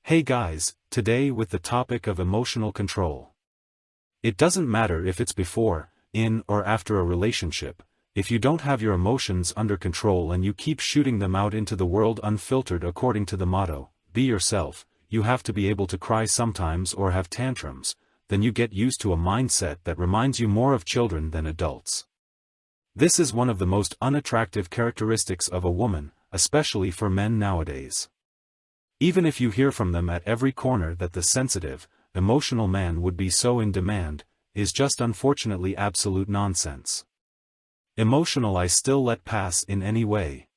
Hey guys, today with the topic of emotional control. It doesn't matter if it's before, in, or after a relationship, if you don't have your emotions under control and you keep shooting them out into the world unfiltered according to the motto, be yourself, you have to be able to cry sometimes or have tantrums, then you get used to a mindset that reminds you more of children than adults. This is one of the most unattractive characteristics of a woman, especially for men nowadays. Even if you hear from them at every corner that the sensitive, emotional man would be so in demand, is just unfortunately absolute nonsense. Emotional I still let pass in any way.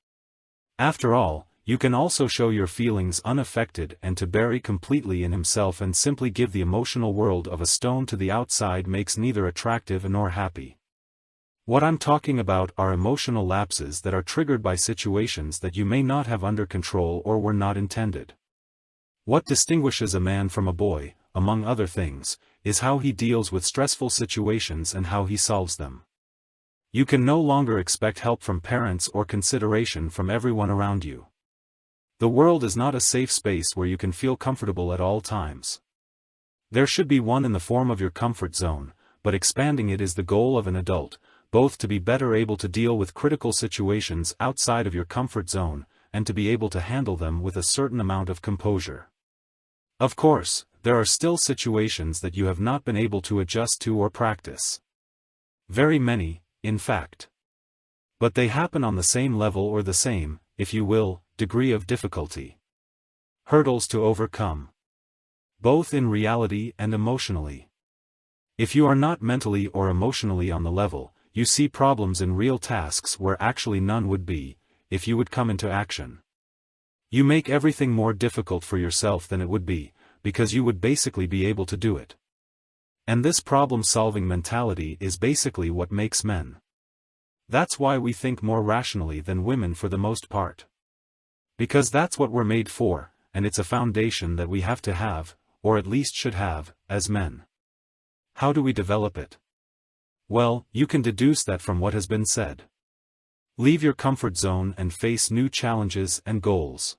After all, you can also show your feelings unaffected and to bury completely in himself and simply give the emotional world of a stone to the outside makes neither attractive nor happy. What I'm talking about are emotional lapses that are triggered by situations that you may not have under control or were not intended. What distinguishes a man from a boy, among other things, is how he deals with stressful situations and how he solves them. You can no longer expect help from parents or consideration from everyone around you. The world is not a safe space where you can feel comfortable at all times. There should be one in the form of your comfort zone, but expanding it is the goal of an adult, both to be better able to deal with critical situations outside of your comfort zone, and to be able to handle them with a certain amount of composure. Of course, there are still situations that you have not been able to adjust to or practice. Very many, in fact. But they happen on the same level or the same, if you will, degree of difficulty. Hurdles to overcome. Both in reality and emotionally. If you are not mentally or emotionally on the level, you see problems in real tasks where actually none would be, if you would come into action. You make everything more difficult for yourself than it would be, because you would basically be able to do it. And this problem-solving mentality is basically what makes men. That's why we think more rationally than women for the most part. Because that's what we're made for, and it's a foundation that we have to have, or at least should have, as men. How do we develop it? Well, you can deduce that from what has been said. Leave your comfort zone and face new challenges and goals.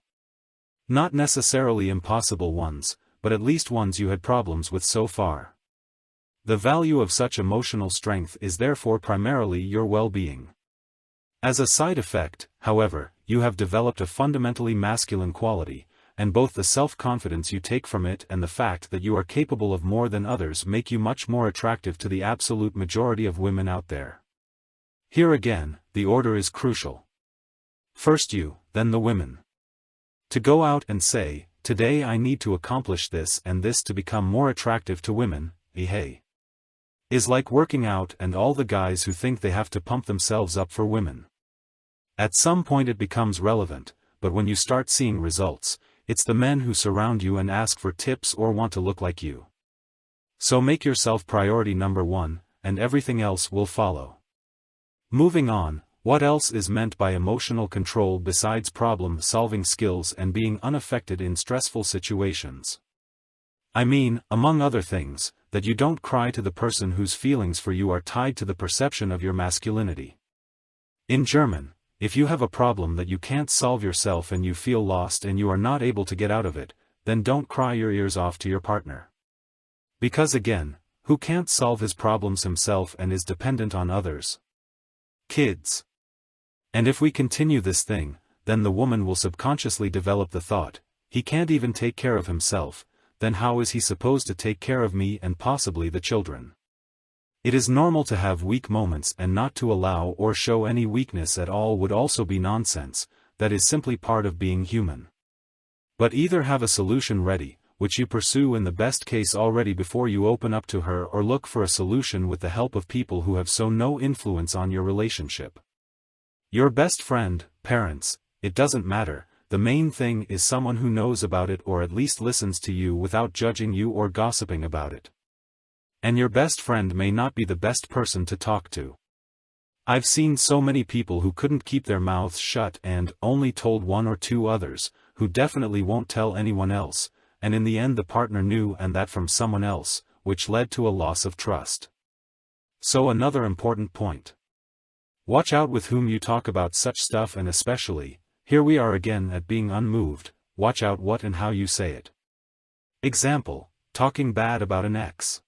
Not necessarily impossible ones, but at least ones you had problems with so far. The value of such emotional strength is therefore primarily your well-being. As a side effect, however, you have developed a fundamentally masculine quality, and both the self-confidence you take from it and the fact that you are capable of more than others make you much more attractive to the absolute majority of women out there. Here again, the order is crucial. First you, then the women. To go out and say, today I need to accomplish this and this to become more attractive to women, is like working out and all the guys who think they have to pump themselves up for women. At some point it becomes relevant, but when you start seeing results, it's the men who surround you and ask for tips or want to look like you. So make yourself priority number one, and everything else will follow. Moving on, what else is meant by emotional control besides problem-solving skills and being unaffected in stressful situations? I mean, among other things, that you don't cry to the person whose feelings for you are tied to the perception of your masculinity. In German, if you have a problem that you can't solve yourself and you feel lost and you are not able to get out of it, then don't cry your ears off to your partner. Because again, who can't solve his problems himself and is dependent on others? Kids. And if we continue this thing, then the woman will subconsciously develop the thought, he can't even take care of himself, then how is he supposed to take care of me and possibly the children? It is normal to have weak moments, and not to allow or show any weakness at all would also be nonsense, that is simply part of being human. But either have a solution ready, which you pursue in the best case already before you open up to her, or look for a solution with the help of people who have so no influence on your relationship. Your best friend, parents, it doesn't matter, the main thing is someone who knows about it or at least listens to you without judging you or gossiping about it. And your best friend may not be the best person to talk to. I've seen so many people who couldn't keep their mouths shut and only told one or two others, who definitely won't tell anyone else, and in the end the partner knew and that from someone else, which led to a loss of trust. So another important point. Watch out with whom you talk about such stuff, and especially, here we are again at being unmoved, watch out what and how you say it. Example, talking bad about an ex.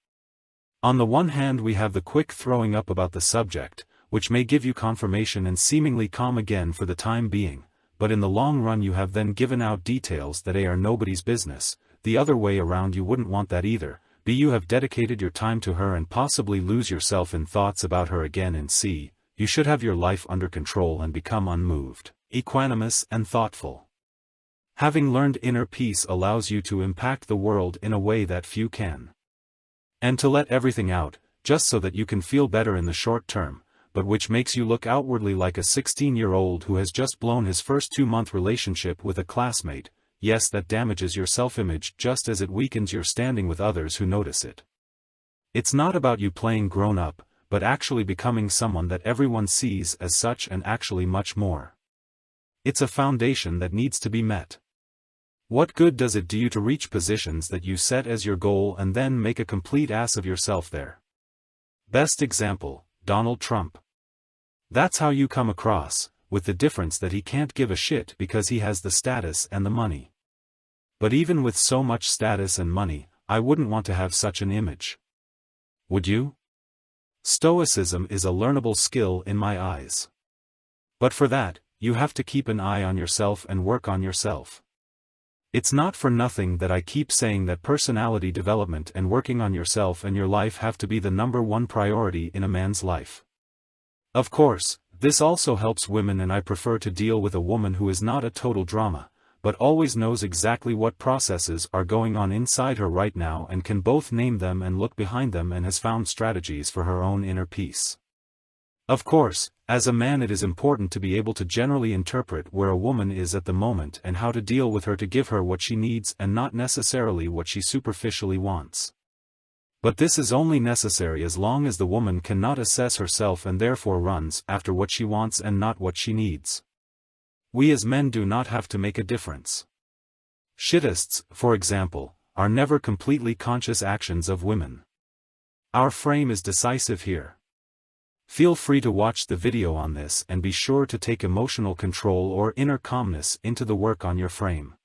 On the one hand we have the quick throwing up about the subject, which may give you confirmation and seemingly calm again for the time being, but in the long run you have then given out details that are nobody's business. The other way around, you wouldn't want that either. B. You have dedicated your time to her and possibly lose yourself in thoughts about her again. And C. You should have your life under control and become unmoved, equanimous and thoughtful. Having learned inner peace allows you to impact the world in a way that few can. And to let everything out, just so that you can feel better in the short term, but which makes you look outwardly like a 16-year-old who has just blown his first 2-month relationship with a classmate. Yes, that damages your self-image just as it weakens your standing with others who notice it. It's not about you playing grown-up, but actually becoming someone that everyone sees as such, and actually much more. It's a foundation that needs to be met. What good does it do you to reach positions that you set as your goal and then make a complete ass of yourself there? Best example, Donald Trump. That's how you come across, with the difference that he can't give a shit because he has the status and the money. But even with so much status and money, I wouldn't want to have such an image. Would you? Stoicism is a learnable skill in my eyes. But for that, you have to keep an eye on yourself and work on yourself. It's not for nothing that I keep saying that personality development and working on yourself and your life have to be the #1 priority in a man's life. Of course, this also helps women, and I prefer to deal with a woman who is not a total drama, but always knows exactly what processes are going on inside her right now and can both name them and look behind them and has found strategies for her own inner peace. Of course, as a man it is important to be able to generally interpret where a woman is at the moment and how to deal with her to give her what she needs and not necessarily what she superficially wants. But this is only necessary as long as the woman cannot assess herself and therefore runs after what she wants and not what she needs. We as men do not have to make a difference. Shittists, for example, are never completely conscious actions of women. Our frame is decisive here. Feel free to watch the video on this and be sure to take emotional control or inner calmness into the work on your frame.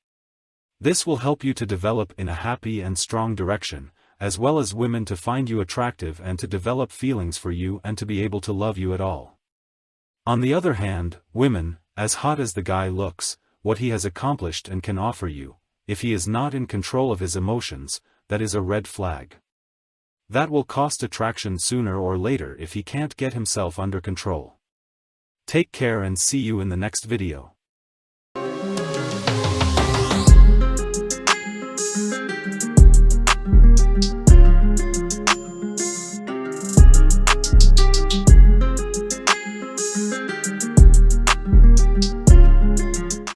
This will help you to develop in a happy and strong direction, as well as women to find you attractive and to develop feelings for you and to be able to love you at all. On the other hand, women, as hot as the guy looks, what he has accomplished and can offer you, if he is not in control of his emotions, that is a red flag. That will cost attraction sooner or later if he can't get himself under control. Take care and see you in the next video.